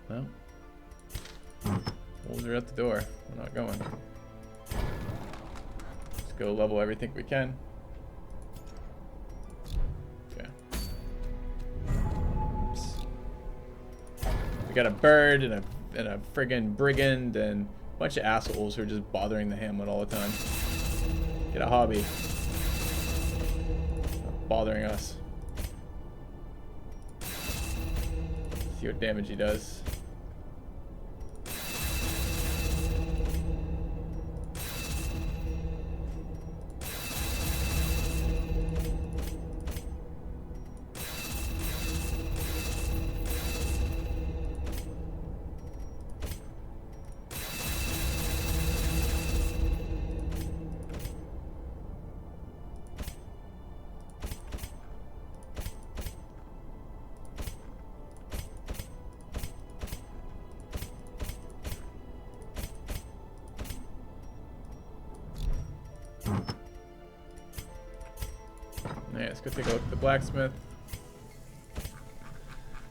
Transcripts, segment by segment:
Well, wolves are at the door. We're not going. Let's go level everything we can. Okay. Oops. We got a bird and a friggin' brigand and a bunch of assholes who are just bothering the hamlet all the time. Get a hobby. Stop bothering us. See what damage he does. Yeah, let's go take a look at the blacksmith.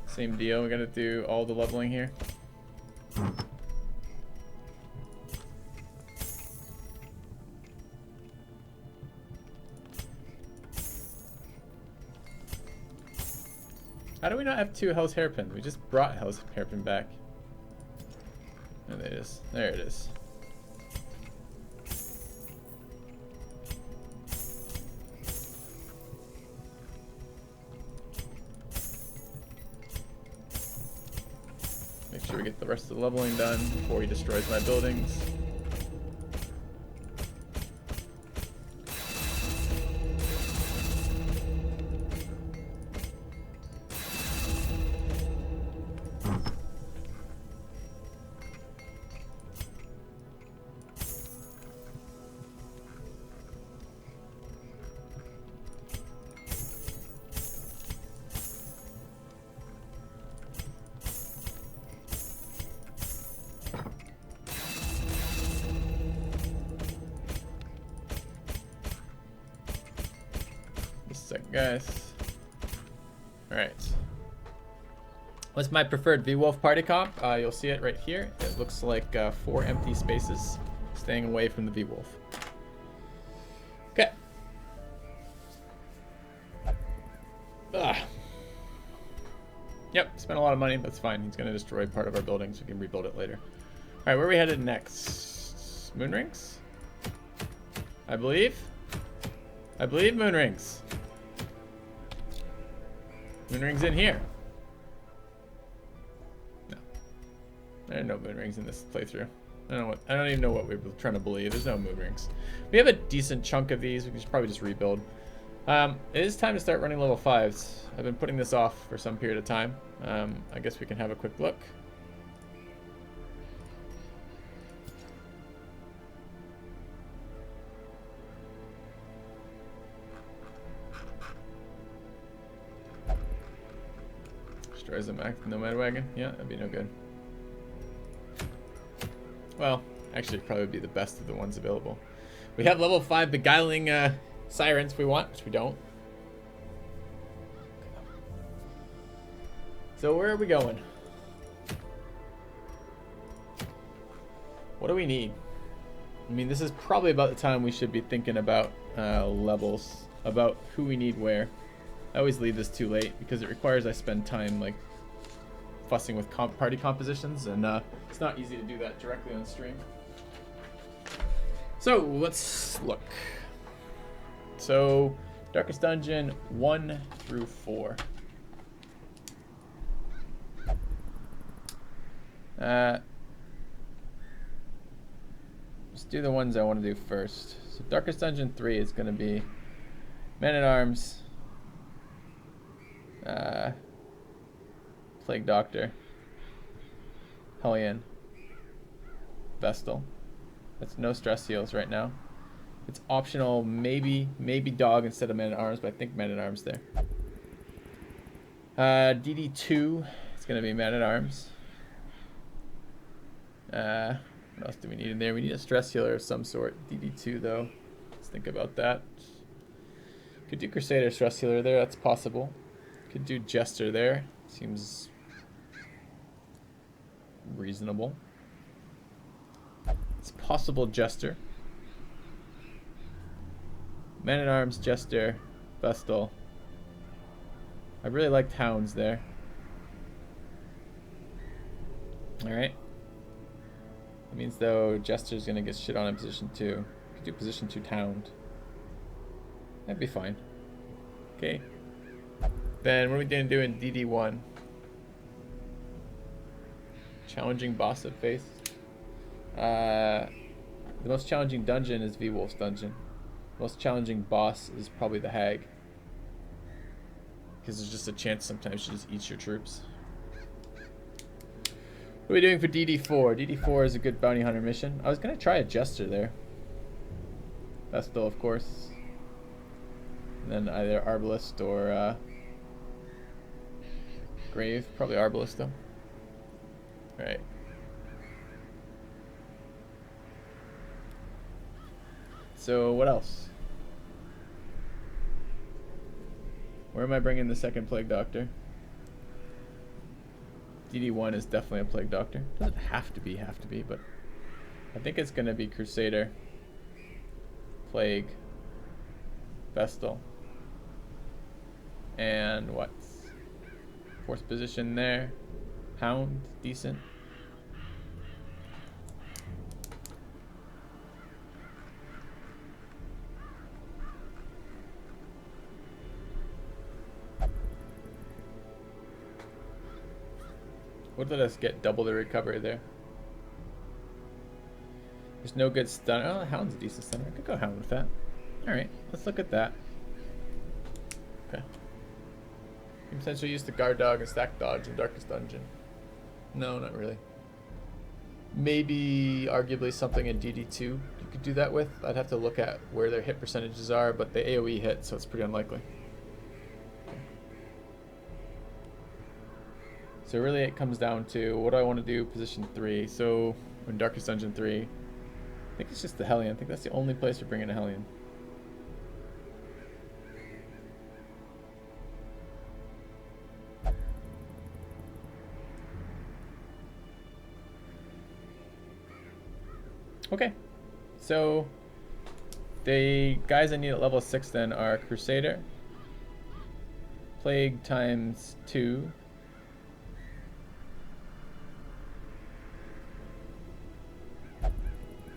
Same deal, we gotta do all the leveling here. How do we not have 2 Hell's Hairpins? We just brought Hell's Hairpin back. Oh, there it is. There it is. Make sure we get the rest of the leveling done before he destroys my buildings. Second, guys. Alright. What's my preferred V-Wolf party comp? You'll see it right here. It looks like 4 empty spaces, staying away from the V-Wolf. Okay. Ugh. Yep, spent a lot of money. That's fine. He's going to destroy part of our building, so we can rebuild it later. Alright, where are we headed next? Moon rings? I believe moon rings. Moon rings in here. No. There are no moon rings in this playthrough. I don't even know what we're trying to believe. There's no moon rings. We have a decent chunk of these. We can probably just rebuild. It is time to start running level 5s. I've been putting this off for some period of time. I guess we can have a quick look. Destroys the Mac Nomad Wagon. Yeah, that'd be no good. Well, actually, probably be the best of the ones available. We have level 5 beguiling sirens if we want, which we don't. So where are we going? What do we need? I mean, this is probably about the time we should be thinking about levels, about who we need where. I always leave this too late because it requires I spend time like fussing with party compositions, and it's not easy to do that directly on stream. So let's look. So Darkest Dungeon 1 through 4. Let's do the ones I want to do first. So Darkest Dungeon 3 is going to be Man-at-Arms, Plague Doctor, Hellion, Vestal. That's no stress heals right now. It's optional, maybe Dog instead of Man-at-Arms, but I think Man-at-Arms there. DD2, it's going to be Man-at-Arms. What else do we need in there? We need a stress healer of some sort. DD2 though. Let's think about that. Could do Crusader stress healer there, that's possible. Could do Jester there. Seems reasonable. It's possible Jester. Man-at-Arms, Jester, Vestal. I really liked Hounds there. Alright. That means, though, Jester's going to get shit on in position 2. Could do position 2 Hound. That'd be fine. Okay. Then what are we going to do in DD1? Challenging boss at face. The most challenging dungeon is V-Wolf's dungeon. Most challenging boss is probably the Hag. Because there's just a chance sometimes she just eats your troops. What are we doing for DD4? DD4 is a good bounty hunter mission. I was going to try a Jester there. Vestal, of course. And then either Arbalist or Grave. Probably Arbalist though. Right. So what else? Where am I bringing the second Plague Doctor? DD1 is definitely a Plague Doctor. Doesn't have to be, but I think it's gonna be Crusader, Plague, Vestal, and what? Fourth position there. Hound, decent. What did us get? Double the recovery there. There's no good stun. Oh, Hound's a decent stunner. I could go Hound with that. Alright, let's look at that. Okay. You can potentially use the guard dog and stack dodge in Darkest Dungeon. No, not really. Maybe, arguably, something in DD2 you could do that with. I'd have to look at where their hit percentages are, but they AoE hit, so it's pretty unlikely. So really it comes down to, what do I want to do position 3? So, in Darkest Dungeon 3, I think it's just the Hellion. I think that's the only place we're bringing a Hellion. Okay, so the guys I need at level 6 then are Crusader, Plague times 2,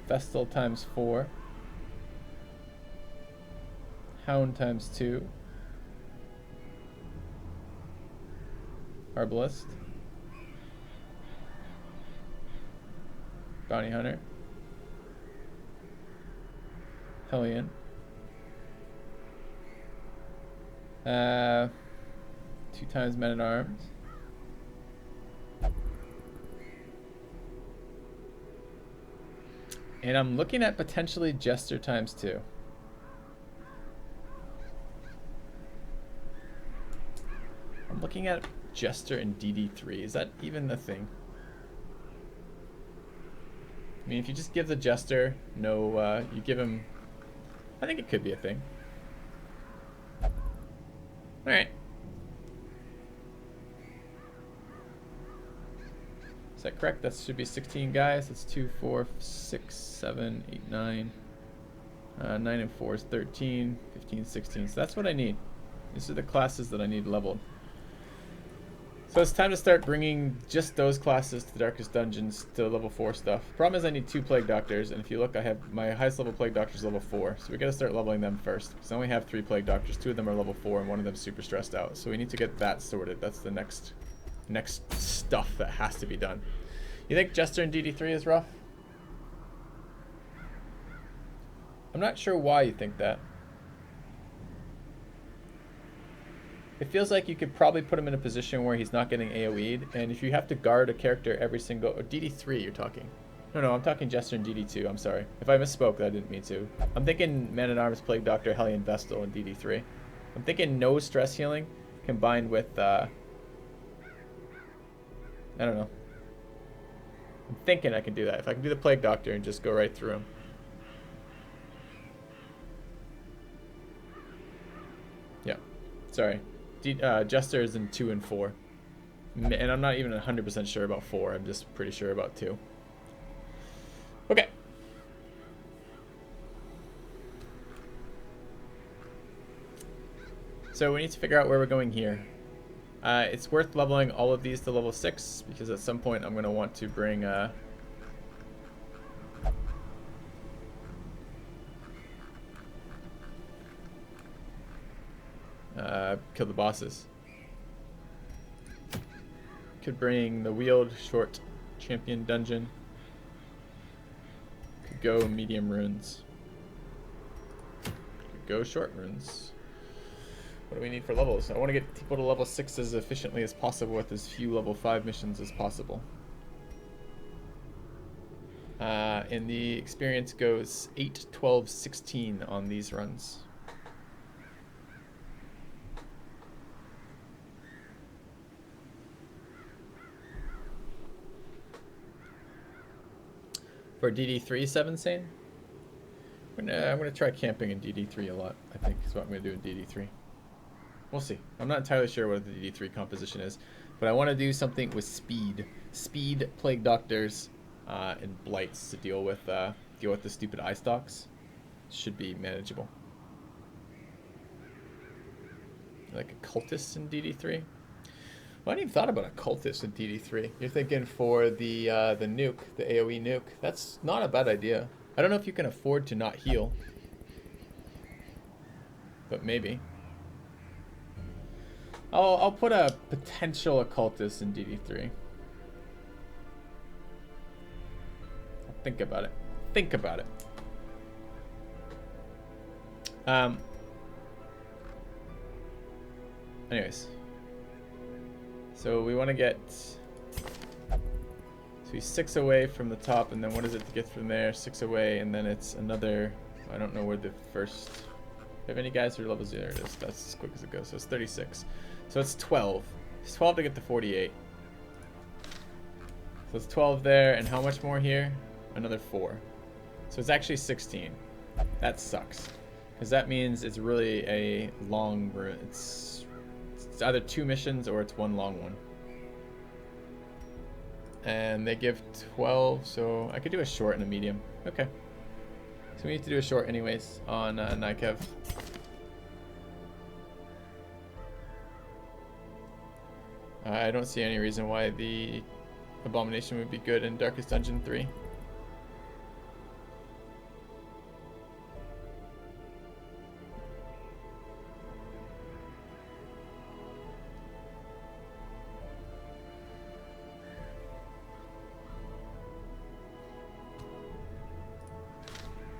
Vestal times 4, Hound times 2, Arbalist, Bounty Hunter, Hellion, 2 times Men-at-Arms, and I'm looking at potentially Jester times 2. I'm looking at Jester in DD3. Is that even a thing? I mean, if you just give the Jester no, you give him, I think it could be a thing. Alright. Is that correct? That should be 16 guys. That's 2, 4, 6, 7, 8, 9. 9 and 4 is 13, 15, 16. So that's what I need. These are the classes that I need leveled. So it's time to start bringing just those classes to the Darkest Dungeons to level 4 stuff. Problem is I need 2 Plague Doctors, and if you look, I have my highest level Plague Doctor is level 4. So we got to start leveling them first. Because I only have 3 Plague Doctors. 2 of them are level 4, and 1 of them is super stressed out. So we need to get that sorted. That's the next stuff that has to be done. You think Jester in DD3 is rough? I'm not sure why you think that. It feels like you could probably put him in a position where he's not getting AoE'd, and if you have to guard a character every single... Or DD3 you're talking. No, I'm talking Jester in DD2, I'm sorry. If I misspoke, I didn't mean to. I'm thinking Man-at-Arms, Plague Doctor, Hellion, Vestal in DD3. I'm thinking no stress healing combined with... I don't know. I'm thinking I can do that. If I can do the Plague Doctor and just go right through him. Yeah, sorry. Jester is in 2 and 4. And I'm not even 100% sure about 4. I'm just pretty sure about 2. Okay. So we need to figure out where we're going here. It's worth leveling all of these to level 6 because at some point I'm going to want to bring kill the bosses. Could bring the wheeled short champion dungeon. Could go medium runes. Could go short runes. What do we need for levels? I want to get people to level 6 as efficiently as possible with as few level 5 missions as possible. And the experience goes 8, 12, 16 on these runs. For DD3, 7 sane? I'm gonna try camping in DD3 a lot, I think is what I'm gonna do in DD3. We'll see. I'm not entirely sure what the DD3 composition is, but I want to do something with speed. Speed, plague doctors, and blights to deal with the stupid eye stalks. Should be manageable. Like a cultist in DD3? Well, I hadn't even thought about a cultist in DD3. You're thinking for the nuke, the AoE nuke. That's not a bad idea. I don't know if you can afford to not heal, but maybe. I'll put a potential occultist in DD3. I'll think about it. Think about it. Anyways. So we want to get... So he's 6 away from the top, and then what is it to get from there? 6 away, and then it's another... I don't know where the first... Do you have any guys who are level 0? There it is. That's as quick as it goes. So it's 36. So it's 12. It's 12 to get to 48. So it's 12 there, and how much more here? Another 4. So it's actually 16. That sucks. Because that means it's really a long... It's either 2 missions or it's 1 long one. And they give 12, so I could do a short and a medium. Okay. So we need to do a short anyways on Nykev. I don't see any reason why the Abomination would be good in Darkest Dungeon 3.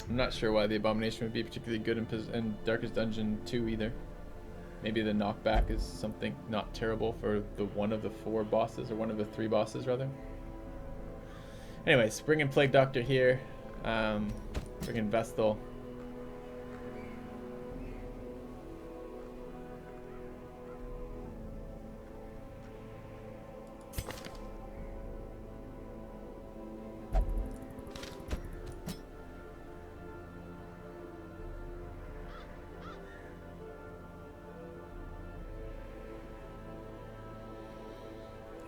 I'm not sure why the Abomination would be particularly good in Darkest Dungeon 2 either. Maybe the knockback is something not terrible for the one of the 4 bosses, or one of the 3 bosses rather. Anyways, bring in Plague Doctor here. Bring in Vestal.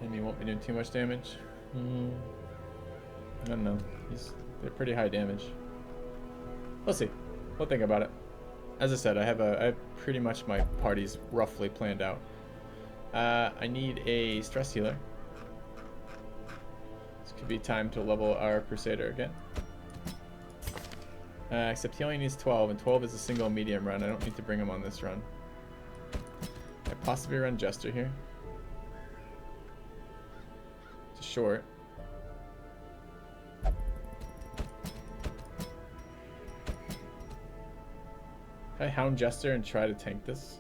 Enemy won't be doing too much damage. I don't know. They're pretty high damage. We'll see. We'll think about it. As I said, I have pretty much my parties roughly planned out. I need a stress healer. This could be time to level our Crusader again. Except he only needs 12, and 12 is a single medium run. I don't need to bring him on this run. I possibly run Jester here. It's short. Can I Hound Jester and try to tank this?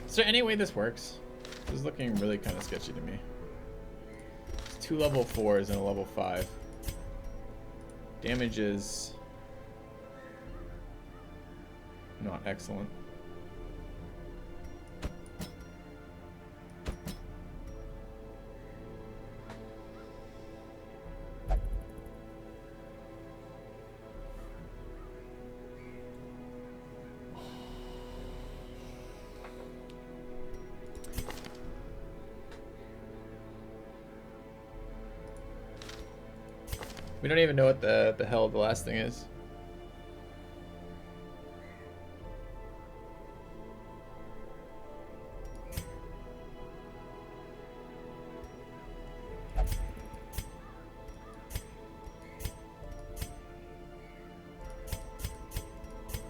Is there any way this works? This is looking really kind of sketchy to me. 2 level 4s and a level 5. Damage is not excellent. We don't even know what the hell the last thing is.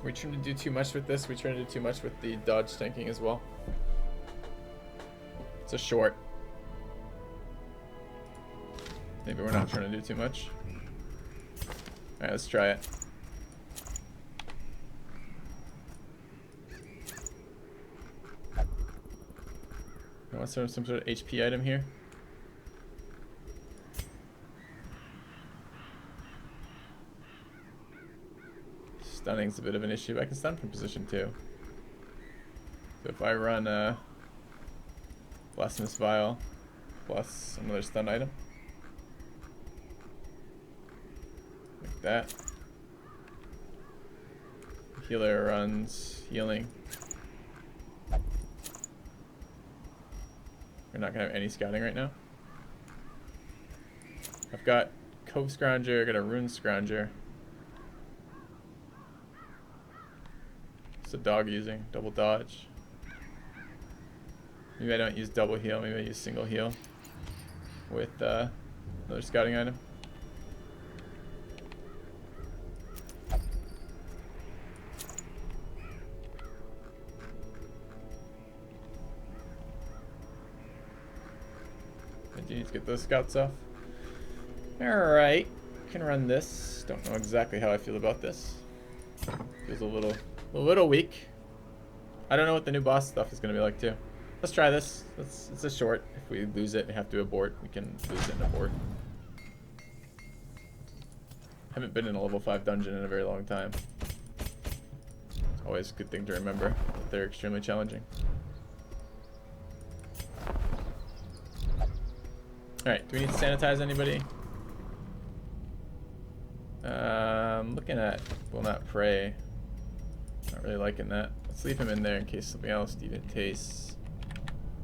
We're trying to do too much with this. We're trying to do too much with the dodge tanking as well. It's a short. Maybe we're not trying to do too much. Alright, let's try it. I want some sort of HP item here. Stunning's a bit of an issue. I can stun from position 2. So if I run Blasphemous Vial plus another stun item. Like that. Healer runs healing. We're not gonna have any scouting right now. I've got Cove Scrounger, I got a Rune Scrounger. What's the dog using? Double dodge. Maybe I don't use double heal, maybe I use single heal with another scouting item. I do need to get those scouts off. Alright, can run this. Don't know exactly how I feel about this. Feels a little weak. I don't know what the new boss stuff is going to be like too. Let's try this. It's a short. If we lose it and have to abort, we can lose it and abort. Haven't been in a level 5 dungeon in a very long time. It's always a good thing to remember that they're extremely challenging. Alright, do we need to sanitize anybody? Looking at Will Not Pray. Not really liking that. Let's leave him in there in case something else tastes.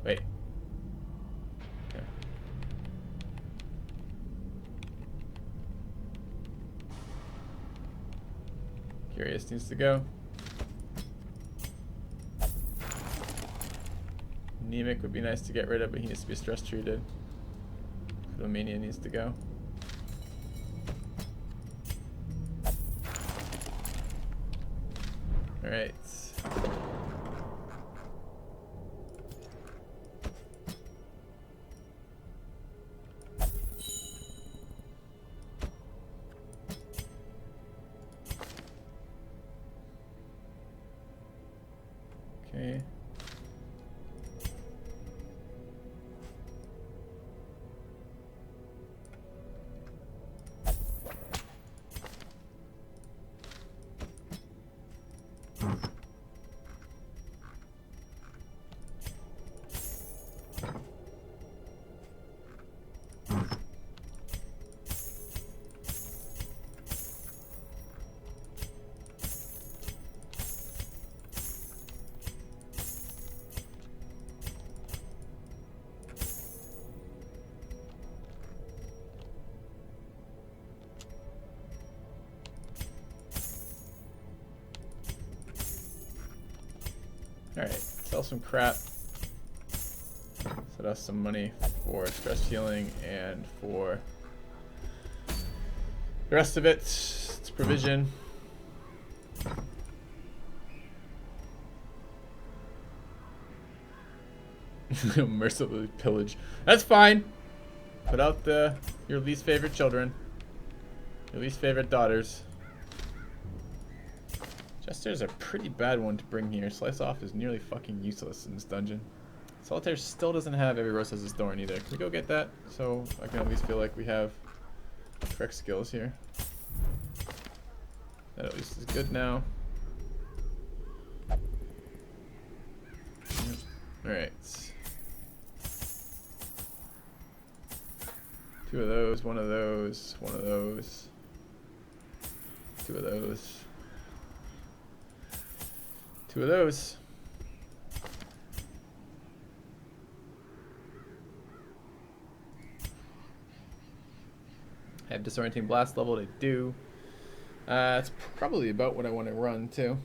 Wait. Okay. Curious needs to go. Anemic would be nice to get rid of, but he needs to be stress treated. Philomania needs to go. Alright. Okay. Alright, sell some crap. Set us some money for stress healing and for the rest of it. It's provision. Mercilessly pillage. That's fine. Put out your least favorite children. Your least favorite daughters. Jester's a pretty bad one to bring here. Slice Off is nearly fucking useless in this dungeon. Solitaire still doesn't have Every Rose Has Its Thorn either. Can we go get that? So I can at least feel like we have correct skills here. That at least is good now. Alright. 2 of those, 1 of those, 1 of those. 2 of those. 2 of those. I have disorienting blast leveled. I do. That's probably about what I want to run too.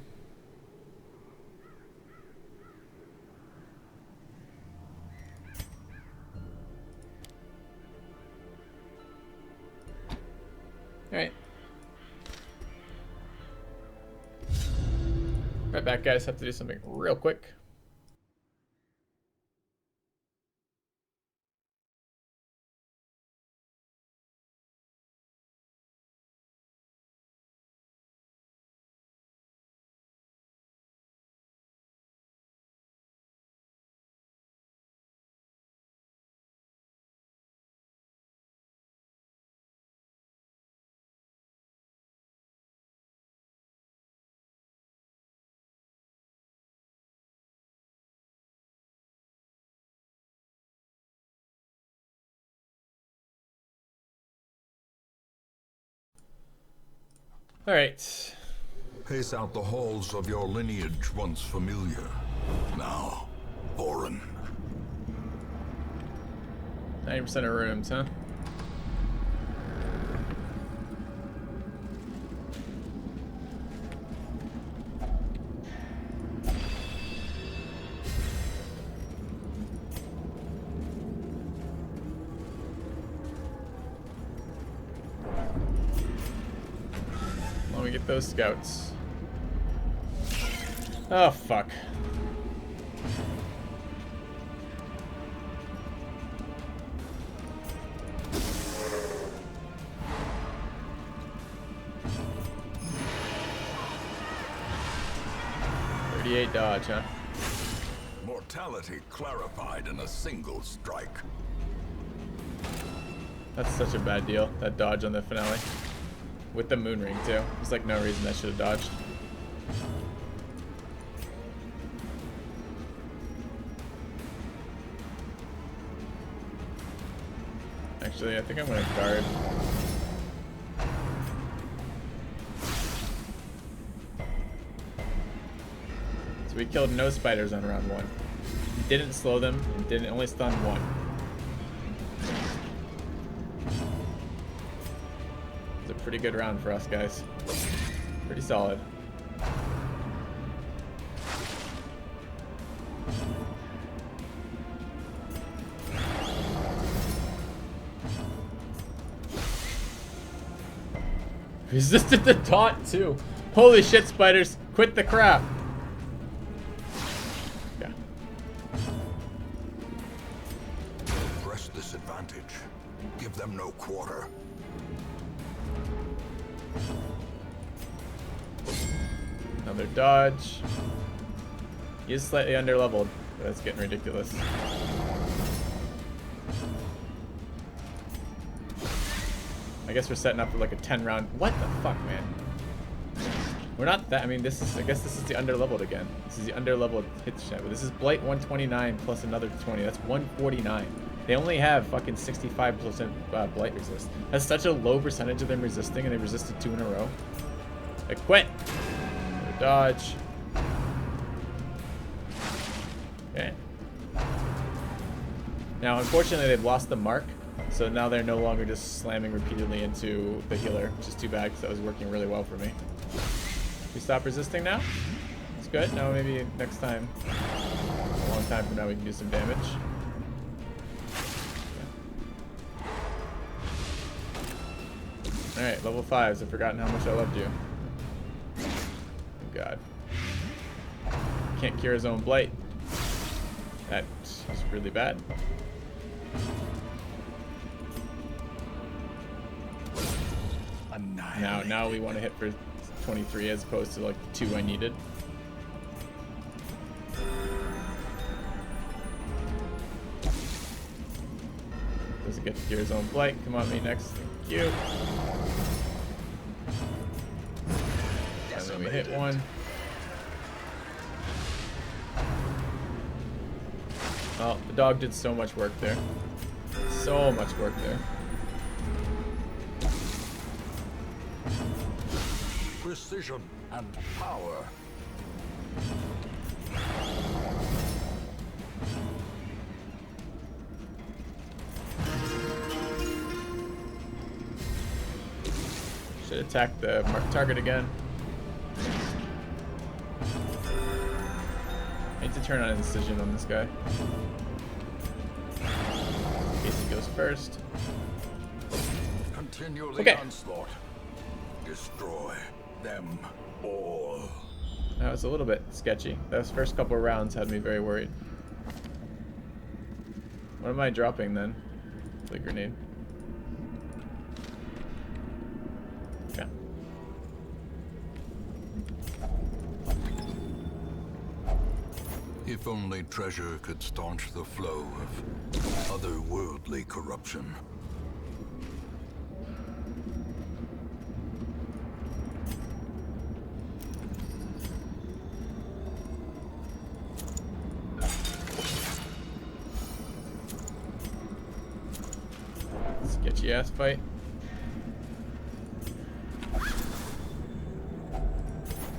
Alright. Right back, guys. Have to do something real quick. All right. Pace out the halls of your lineage once familiar, now foreign. 90% of rooms, huh? Let me get those scouts. Oh, fuck. Dodge, huh? Mortality clarified in a single strike. That's such a bad deal, that dodge on the finale. With the moon ring, too. There's like no reason that should have dodged. Actually, I think I'm gonna guard. We killed no spiders on round 1. Didn't slow them, and didn't only stun 1. It's a pretty good round for us, guys. Pretty solid. Resisted the taunt too. Holy shit, spiders! Quit the crap. Disadvantage. Give them no quarter. Another dodge. He is slightly underleveled, but that's getting ridiculous. I guess we're setting up for like a 10 round. What the fuck, man? We're not that. I mean, this is. I guess this is the underleveled again. This is the underleveled hit shot. But this is blight 129 plus another 20. That's 149. They only have fucking 65% blight resist. That's such a low percentage of them resisting, and they resisted 2 in a row. I quit. Dodge. Okay. Now, unfortunately, they've lost the mark, so now they're no longer just slamming repeatedly into the healer, which is too bad because that was working really well for me. We stop resisting now? It's good. Now maybe next time, a long time from now, we can do some damage. Alright, level 5s. I've forgotten how much I loved you. Oh god. Can't cure his own blight. That is really bad. Now we want to hit for 23 as opposed to like the 2 I needed. Doesn't get to cure his own blight. Come on, me next. Thank you. And then we hit 1. Oh, the dog did so much work there. So much work there. Precision and power. Should attack the target again. I need to turn on incision on this guy. In case he goes first. Continue the Okay. onslaught. Destroy them all. That was a little bit sketchy. Those first couple of rounds had me very worried. What am I dropping then? The grenade. Yeah. If only treasure could staunch the flow of otherworldly corruption. Sketchy ass fight.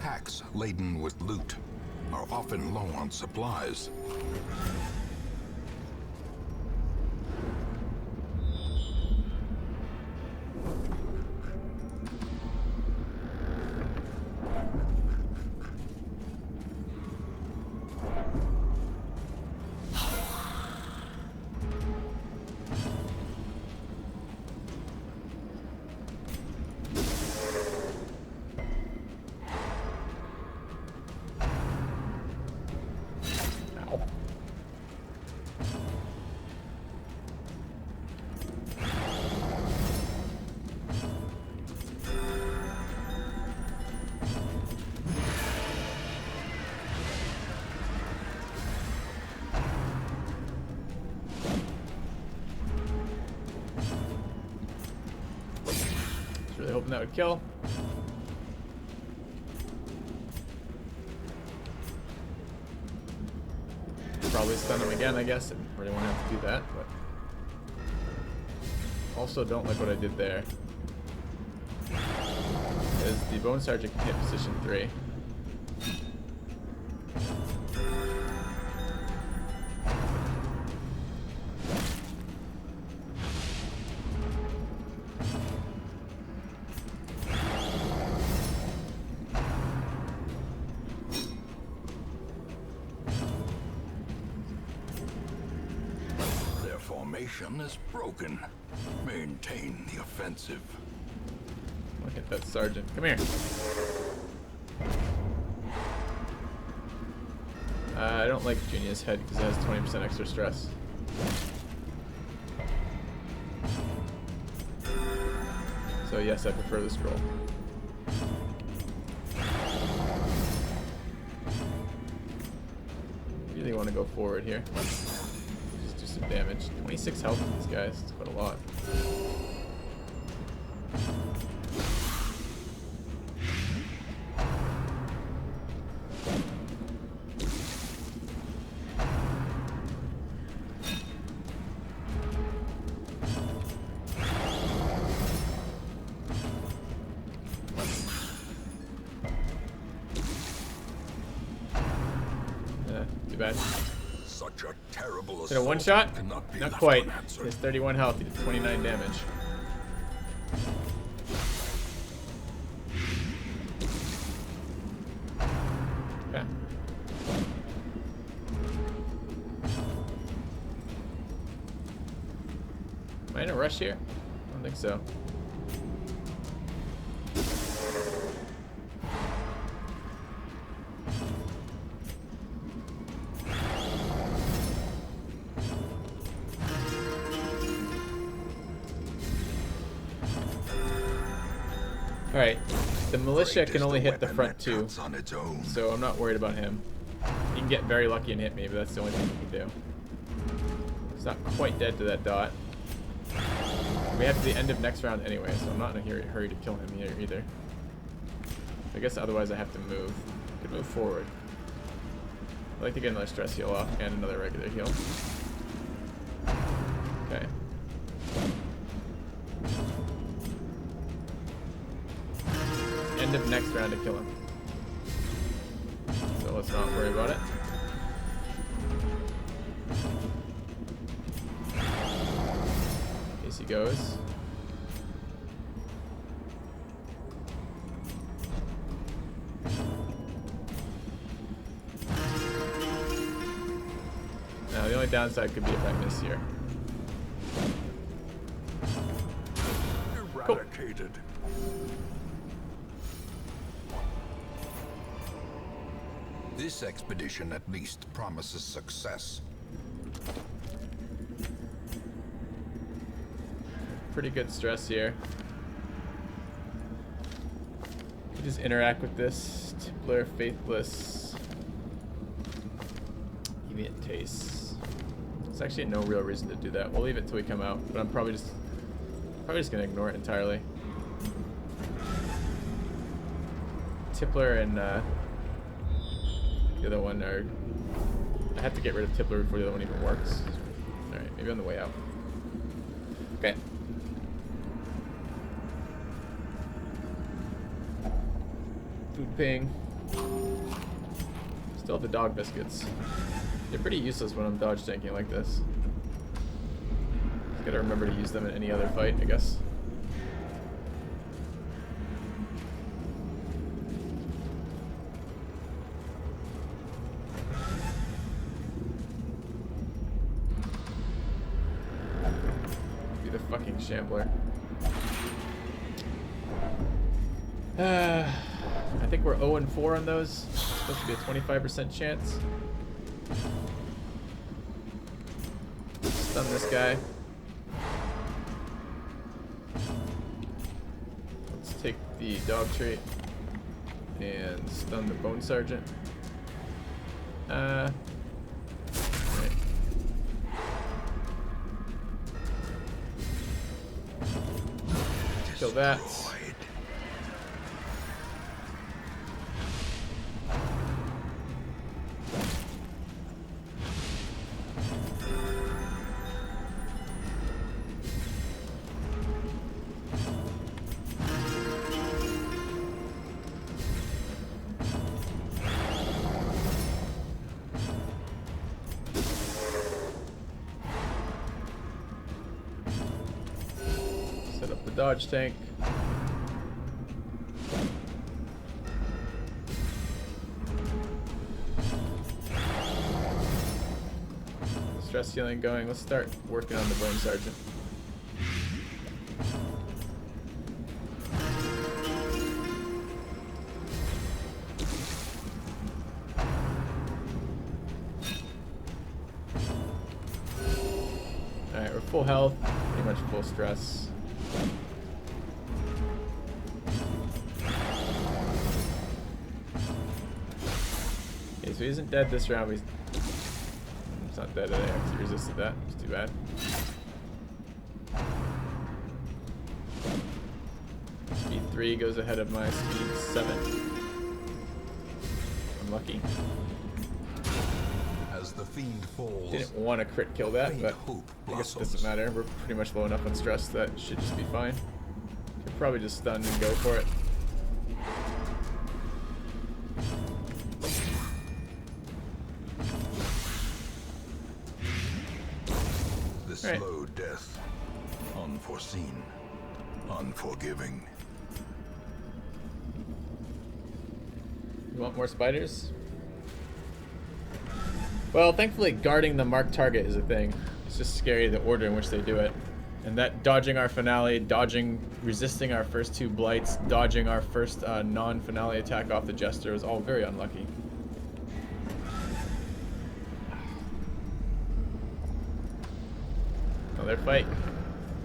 Packs laden with loot are often low on supplies. Ow. Was really hoping that would kill. Probably stun him again, I guess. I didn't really want to have to do that, but also don't like what I did there. Because the Bone Sergeant can hit position 3. Their formation is broken. Maintain the offensive. Look at that Sergeant. Come here. I don't like Junior's head because it has 20% extra stress. So yes, I prefer the scroll. Really want to go forward here. Just do some damage. 26 health with these guys. It's quite a lot. Too bad. Such a terrible Is it a one assault shot? cannot be Not left quite. unanswered. He has 31 health. He did 29 damage. Okay. Am I in a rush here? I don't think so. Alright, the militia can only hit the front two, On its own. so I'm not worried about him. He can get very lucky and hit me, but that's the only thing he can do. He's not quite dead to that dot. We have to the end of next round anyway, so I'm not in a hurry to kill him here either. I guess otherwise I have to move. I could move forward. I'd like to get another stress heal off and another regular heal. Okay. End of next round to kill him. So let's not worry about it. In case he goes. Now the only downside could be if I miss here. Eradicated. This expedition at least promises success. Pretty good stress here. You just interact with this. Tippler, Faithless. Deviant Taste. There's actually no real reason to do that. We'll leave it till we come out, but I'm probably just gonna ignore it entirely. Tippler and the other one are... I have to get rid of Tippler before the other one even works. Alright, maybe on the way out. Okay. Food ping. Still have the dog biscuits. They're pretty useless when I'm dodge tanking like this. Just gotta remember to use them in any other fight, I guess. Be the fucking shambler. I think we're 0-4 on those. It's supposed to be a 25% chance. Stun this guy. Let's take the dog trait and stun the bone sergeant. Right. Kill that. Set up the dodge tank. Stress healing going. Let's start working on the bone sergeant. Alright, we're full health, pretty much full stress. Okay, so he isn't dead this round. He's not dead. I actually resisted that. It's too bad. Speed 3 goes ahead of my speed 7. Unlucky. As the fiend falls, Didn't want to crit kill that, but hope I guess it blossoms. doesn't matter. We're pretty much low enough on stress that should just be fine. Could probably just stun and go for it. The Right. slow death, unforeseen, unforgiving. You want more spiders? Well, thankfully guarding the marked target is a thing. It's just scary the order in which they do it. And that dodging our finale, resisting our first 2 blights, dodging our first non-finale attack off the Jester was all very unlucky. Another fight.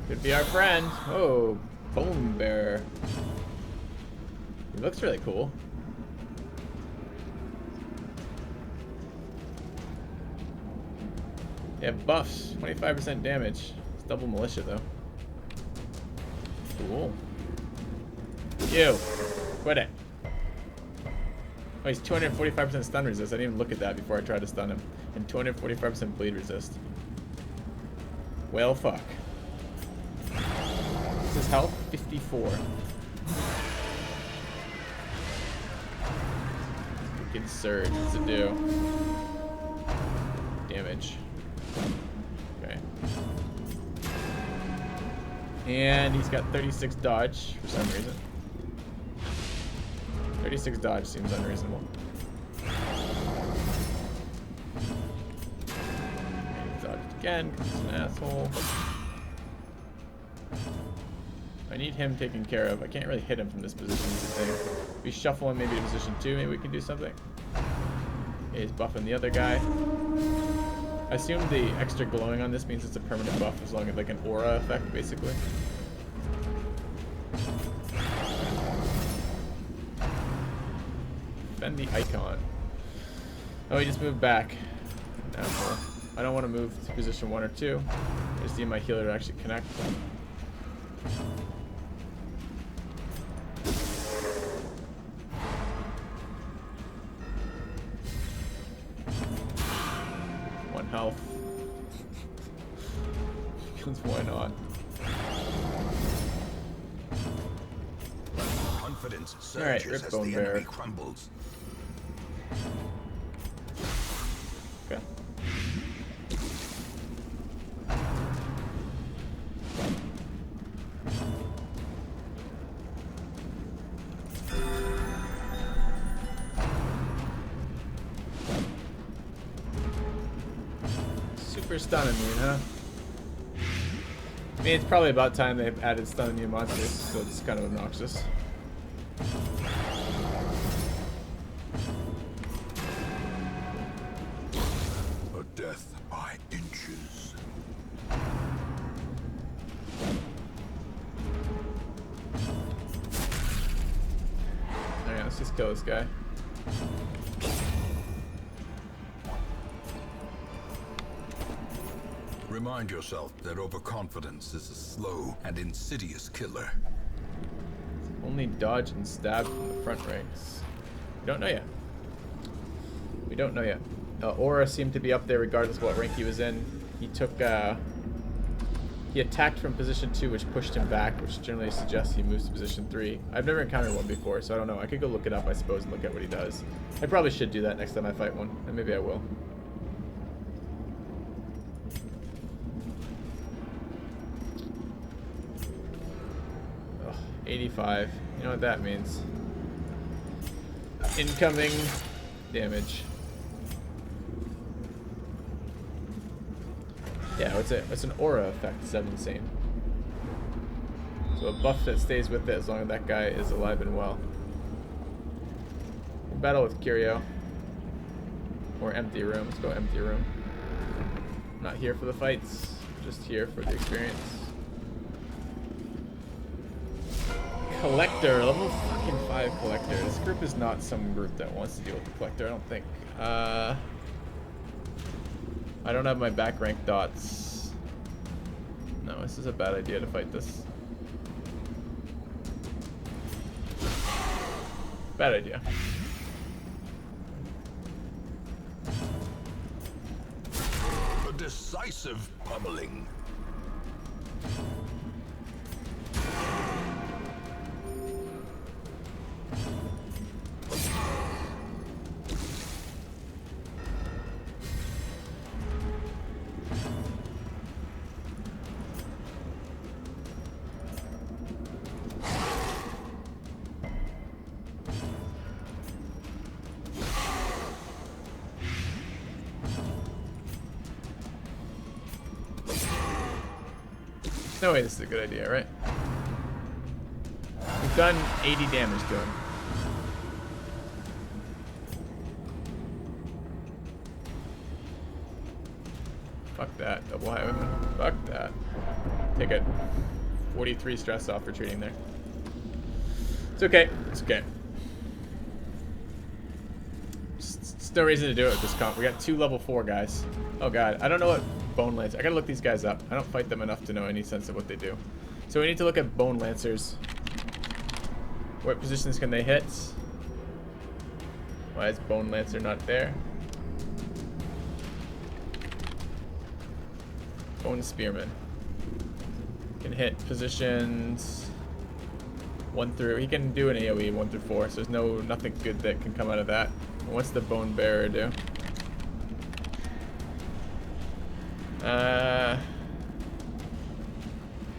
Could be our friend. Oh, Bone Bearer. He looks really cool. Yeah, buffs. 25% damage. It's double militia, though. Cool. You. Quit it. Oh, he's 245% stun resist. I didn't even look at that before I tried to stun him. And 245% bleed resist. Well, fuck. What's his health? 54. Freaking surge. What's it do? Damage. Okay. And he's got 36 dodge for some reason. 36 dodge seems unreasonable. Dodged again because he's an asshole. I need him taken care of. I can't really hit him from this position. Is the thing. If we shuffle him maybe to position 2, maybe we can do something. Okay, he's buffing the other guy. I assume the extra glowing on this means it's a permanent buff as long as like an aura effect, basically. Defend the icon. Oh, he just moved back. Asshole. I don't want to move to position 1 or 2. I just need my healer to actually connect. Health. Because why not? Confidence Alright, surges rip as bone the bear. enemy crumbles. Okay. Super stun immune, huh? I mean, it's probably about time they've added stun immune monsters, so it's kind of obnoxious. A death by inches. Alright, let's just kill this guy. Remind yourself that overconfidence is a slow and insidious killer. Only dodge and stab from the front ranks. We don't know yet. We don't know yet. Aura seemed to be up there regardless of what rank he was in. He took, he attacked from position 2, which pushed him back, which generally suggests he moves to position 3. I've never encountered one before, so I don't know. I could go look it up, I suppose, and look at what he does. I probably should do that next time I fight one, and maybe I will. 85. You know what that means. Incoming damage. Yeah, it's an aura effect. It's insane. So a buff that stays with it as long as that guy is alive and well. We'll battle with Curio. Or Empty Room. Let's go Empty Room. I'm not here for the fights. Just here for the experience. Collector, level fucking 5 collector. This group is not some group that wants to deal with the collector, I don't think. I don't have my back rank dots. No, this is a bad idea to fight this. Bad idea. A decisive pummeling. No way this is a good idea, right? We've done 80 damage to him. Fuck that, double highwayman. Fuck that. Take it. 43 stress off retreating there. It's okay. It's okay. Just no reason to do it with this comp. We got 2 level 4 guys. Oh god, I don't know what Bone Lancer. I gotta look these guys up. I don't fight them enough to know any sense of what they do. So we need to look at Bone Lancers. What positions can they hit? Why is Bone Lancer not there? Bone Spearman. Can hit positions 1 through. He can do an AoE 1 through 4, so there's nothing good that can come out of that. What's the Bone Bearer do?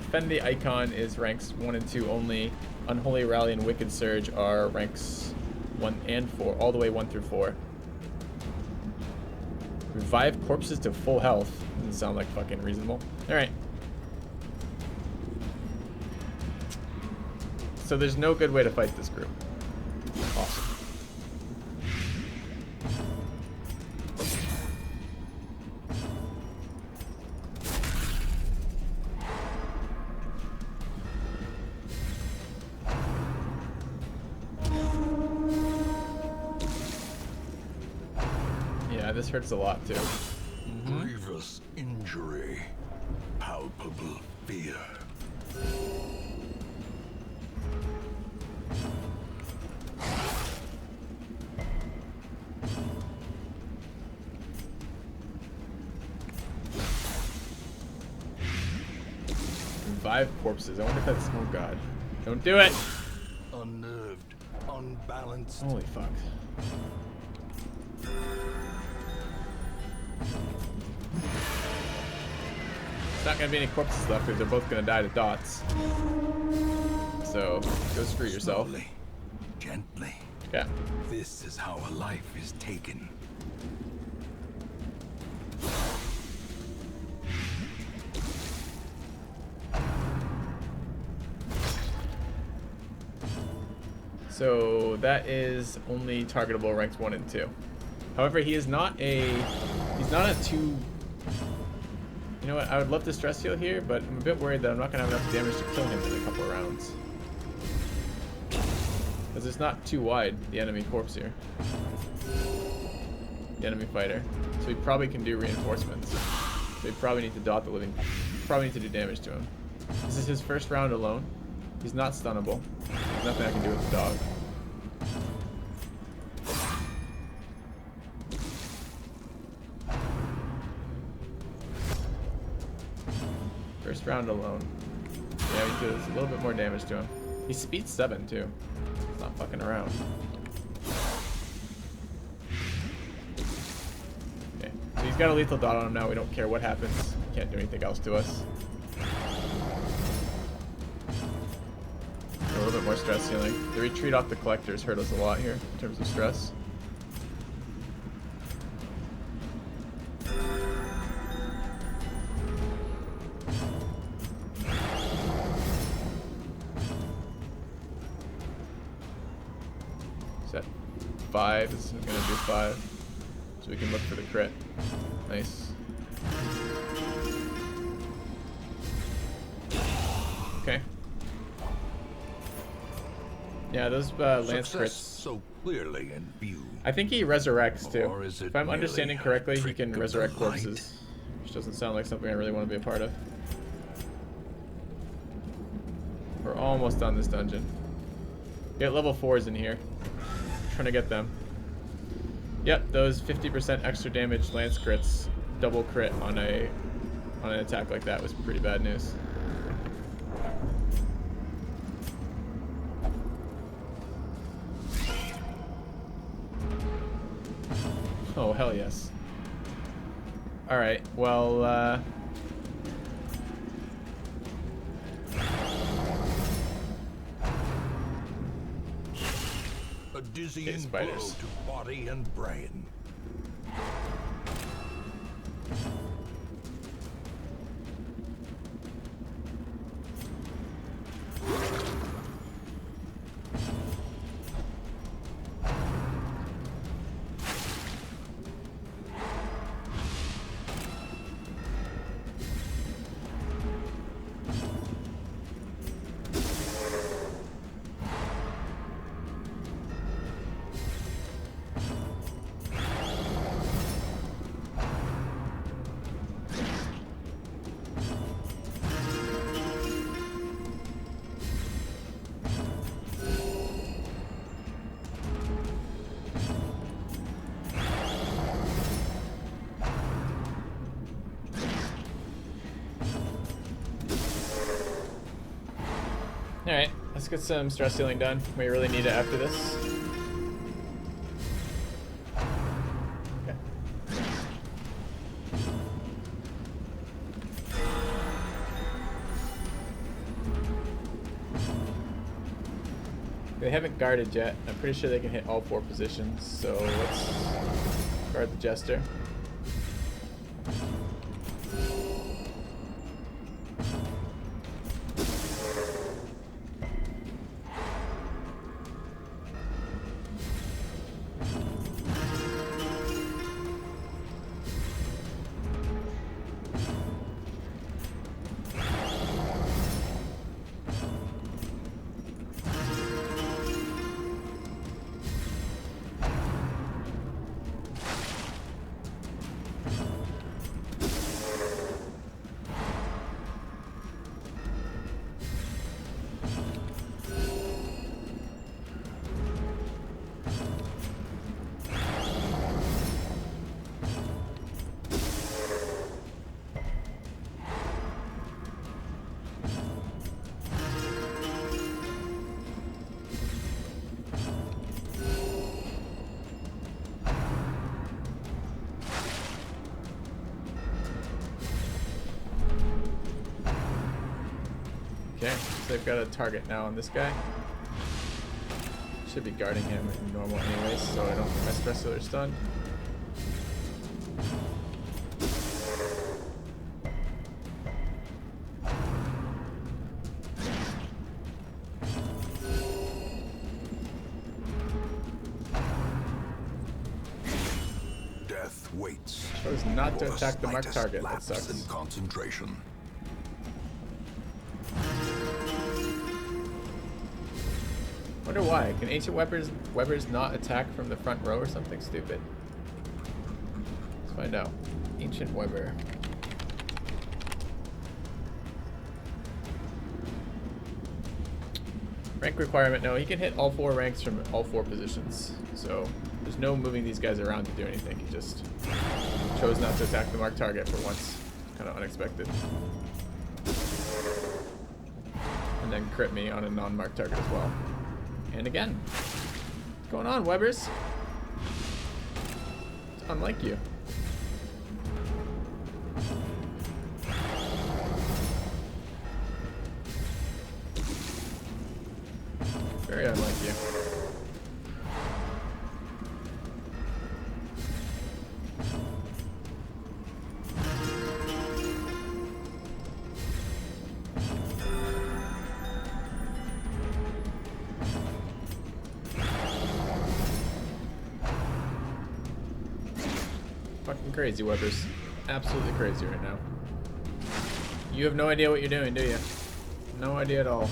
Defend the Icon is ranks 1 and 2 only. Unholy Rally and Wicked Surge are ranks 1 and 4, all the way 1 through 4. Revive corpses to full health. Doesn't sound like fucking reasonable. Alright. So there's no good way to fight this group. Awesome. Yeah, this hurts a lot too. Grievous injury. Palpable fear. Revive corpses. I wonder if that's... Oh god. Don't do it! Unnerved. Unbalanced. Holy fuck. There's not gonna be any corpses left because they're both gonna die to dots. So, go screw yourself. Slowly, gently. Yeah. This is how a life is taken. So that is only targetable ranks 1 and 2. However, he's not a 2. You know what? I would love to stress heal here, but I'm a bit worried that I'm not gonna have enough damage to kill him in a couple of rounds. Because it's not too wide, the enemy corpse here. The enemy fighter. So we probably can do reinforcements. So we probably need to dot the living. Probably need to do damage to him. This is his first round alone. He's not stunnable. There's nothing I can do with the dog. First round alone. Yeah, he does a little bit more damage to him. He's speed 7 too. He's not fucking around. Okay, so he's got a lethal dot on him now. We don't care what happens. He can't do anything else to us. A little bit more stress healing. The retreat off the collectors hurt us a lot here in terms of stress. Set 5. This is going to do 5. So we can look for the crit. Nice. Okay. Yeah, those lance Success crits. so clearly in view. I think he resurrects too. Or is it If I'm merely understanding a correctly, he trick can of resurrect the light? corpses. Which doesn't sound like something I really want to be a part of. We're almost done this dungeon. Get level 4s in here. Trying to get them. Yep, those 50% extra damage lance crits, double crit on an attack like that was pretty bad news. Oh, hell yes. Alright, well, A dizzying blow spiders. to body and brain. Alright, let's get some stress healing done. We really need it after this. Okay. They haven't guarded yet. I'm pretty sure they can hit all 4 positions, so let's guard the Jester. Okay, so they've got a target now on this guy. Should be guarding him in normal anyways, so I don't get my stress healer stunned. Death waits. Chose not to attack the marked target. That sucks. In concentration. Wonder why. Can ancient webbers not attack from the front row or something stupid? Let's find out. Ancient Weber. Rank requirement, no, he can hit all 4 ranks from all 4 positions. So there's no moving these guys around to do anything. He just chose not to attack the marked target for once. Kind of unexpected. And then crit me on a non-marked target as well. And again. What's going on, Webbers? It's unlike you. Very unlike you. Fucking crazy, Webbers. Absolutely crazy right now. You have no idea what you're doing, do you? No idea at all.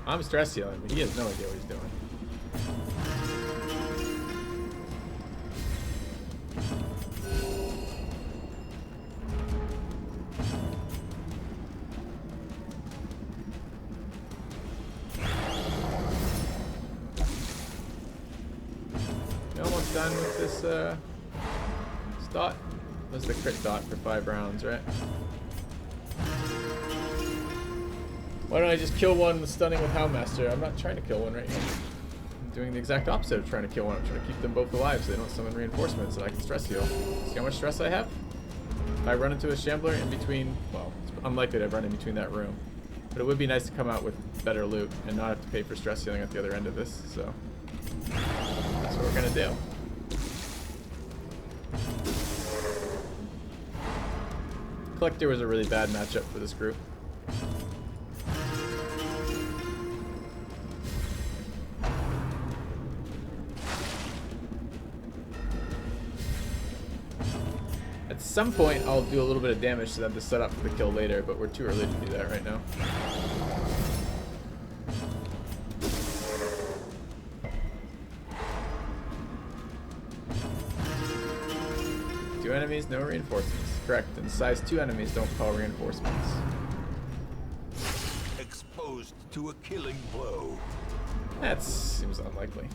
I'm stress healing, but he has no idea what he's doing. You almost done with this dot? That's the crit dot for 5 rounds, right? Why don't I just kill one stunning with Houndmaster? I'm not trying to kill one right now. I'm doing the exact opposite of trying to kill one. I'm trying to keep them both alive so they don't summon reinforcements and I can stress heal. See how much stress I have? If I run into a shambler in between, well, it's unlikely to run in between that room. But it would be nice to come out with better loot and not have to pay for stress healing at the other end of this, so that's what we're gonna do. Collector was a really bad matchup for this group. At some point, I'll do a little bit of damage to them to set up for the kill later, but we're too early to do that right now. Two enemies, no reinforcements. Correct, and size 2 enemies don't call reinforcements. Exposed to a killing blow. That seems unlikely.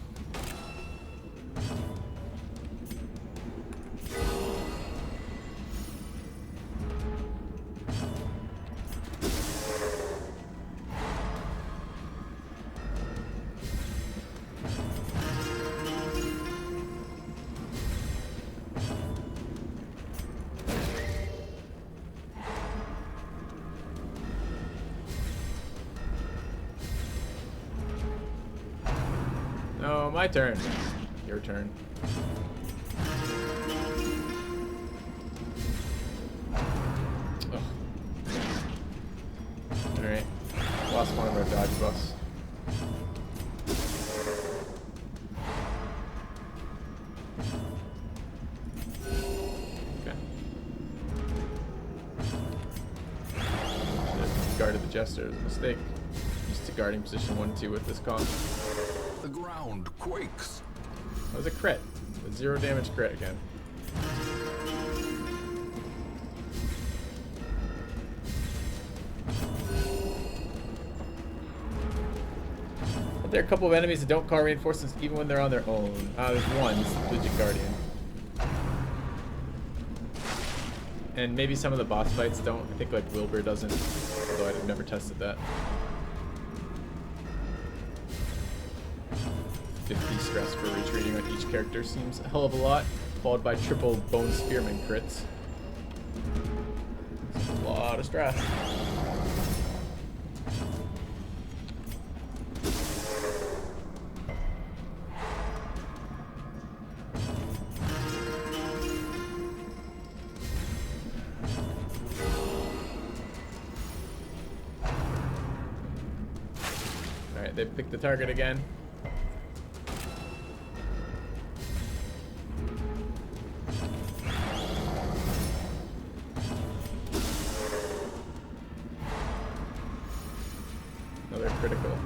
my turn. Your turn. Oh. Alright. Lost one of our dodge buffs. Okay. Should have guarded the Jester. It was a mistake. Used to guarding position 1-2 with this comp. The ground quakes. That was a crit. A 0 damage crit again. But there are a couple of enemies that don't call reinforcements even when they're on their own. There's one. It's the Stygian Guardian. And maybe some of the boss fights don't. I think like Wilbur doesn't. Although I've never tested that. 50 stress for retreating on each character seems a hell of a lot, followed by triple Bone Spearman crits. That's a lot of stress. Alright, they picked the target again. Another critical.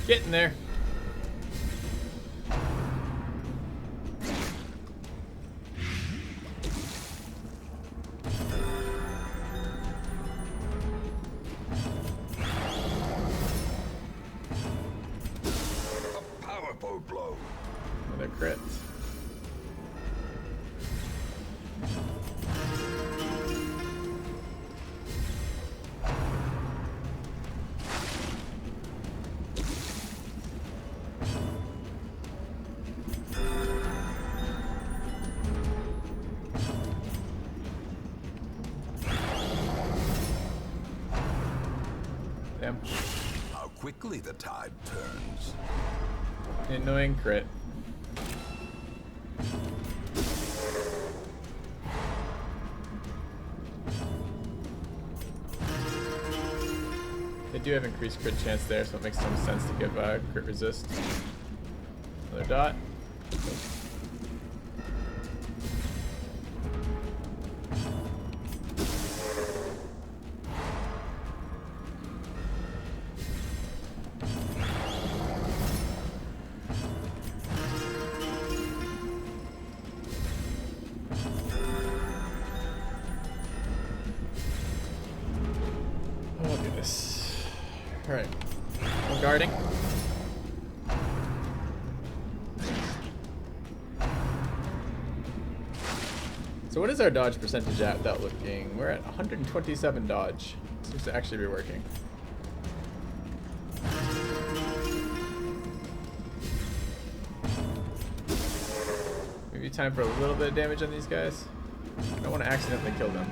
Getting there. A powerful blow. Another crit. Damn. How quickly the tide turns. Annoying crit. They do have increased crit chance there, so it makes some sense to give crit resist. Another dot. Oh goodness. Alright. We're guarding. So what is our dodge percentage at without looking? We're at 127 dodge. Seems to actually be working. Maybe time for a little bit of damage on these guys. I don't want to accidentally kill them.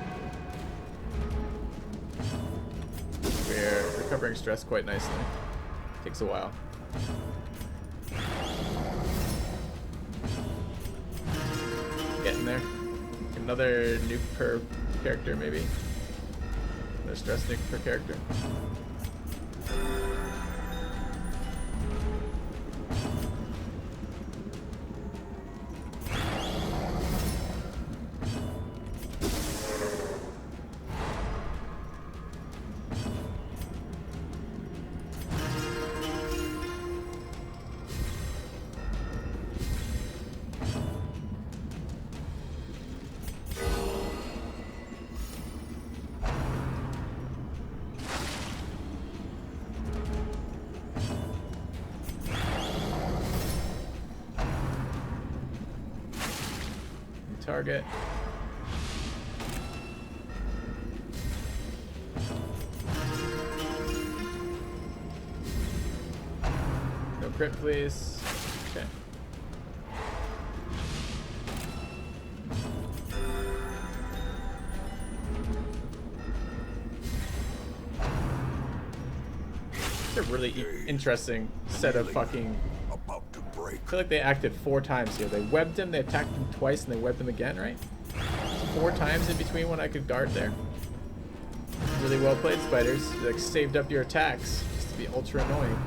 We're recovering stress quite nicely. Takes a while. Getting there. Another nuke per character, maybe. Another stress nuke per character. Target. crit, please. Okay. It's a really interesting set of fucking... About to break. I feel like they acted 4 times here. They webbed him, they attacked him twice, and they webbed him again, right? 4 times in between when I could guard there. Really well played, spiders. You like saved up your attacks just to be ultra annoying.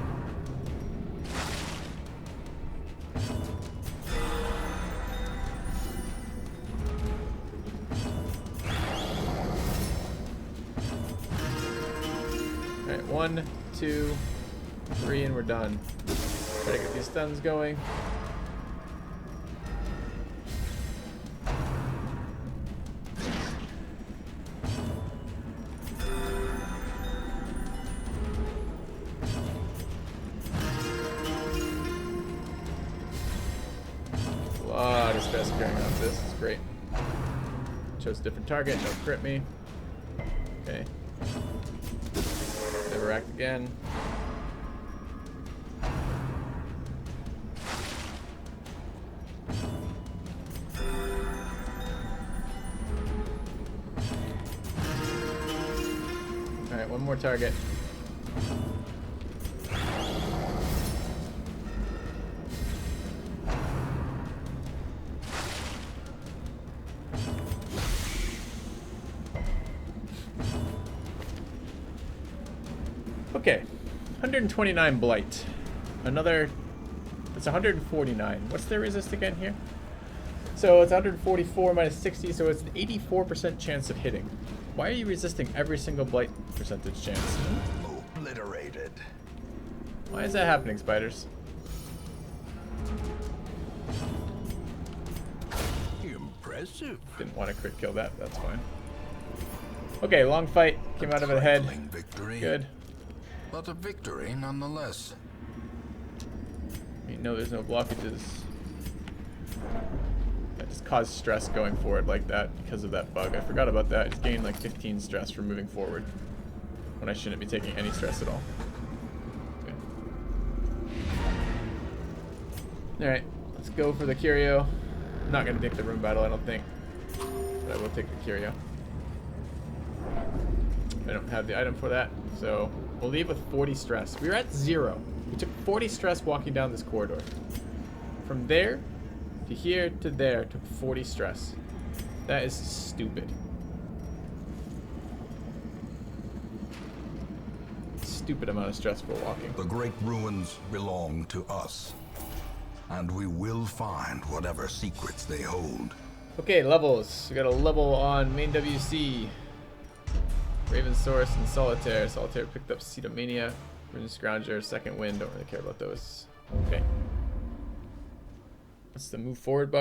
Alright, 1, 2, 3, and we're done. Try to get these stuns going. A lot of stress carrying off this. It's great. Chose a different target. Don't crit me. Okay. Never act again. Alright, one more target. Okay, 129 blight. Another, it's 149. What's their resist again here? So it's 144 minus 60, so it's an 84% chance of hitting. Why are you resisting every single blight percentage chance? Obliterated. Why is that happening, spiders? Impressive. Didn't want to crit kill that, that's fine. Okay, long fight, came out of it ahead. Victory. Good. But a victory nonetheless. You know there's no blockages. That just caused stress going forward like that because of that bug. I forgot about that. I just gained like 15 stress from moving forward when I shouldn't be taking any stress at all. Okay. Alright, let's go for the curio. I'm not going to take the room battle, I don't think. But I will take the curio. I don't have the item for that, so we'll leave with 40 stress. We were at 0. We took 40 stress walking down this corridor. From there to here to there took 40 stress. That is stupid. Stupid amount of stress for walking. The great ruins belong to us, and we will find whatever secrets they hold. Okay, levels. We got a level on main WC. Raven Source and Solitaire. Solitaire picked up Cetomania. Rune Scrounger, Second Wind. Don't really care about those. Okay. That's the move forward bug.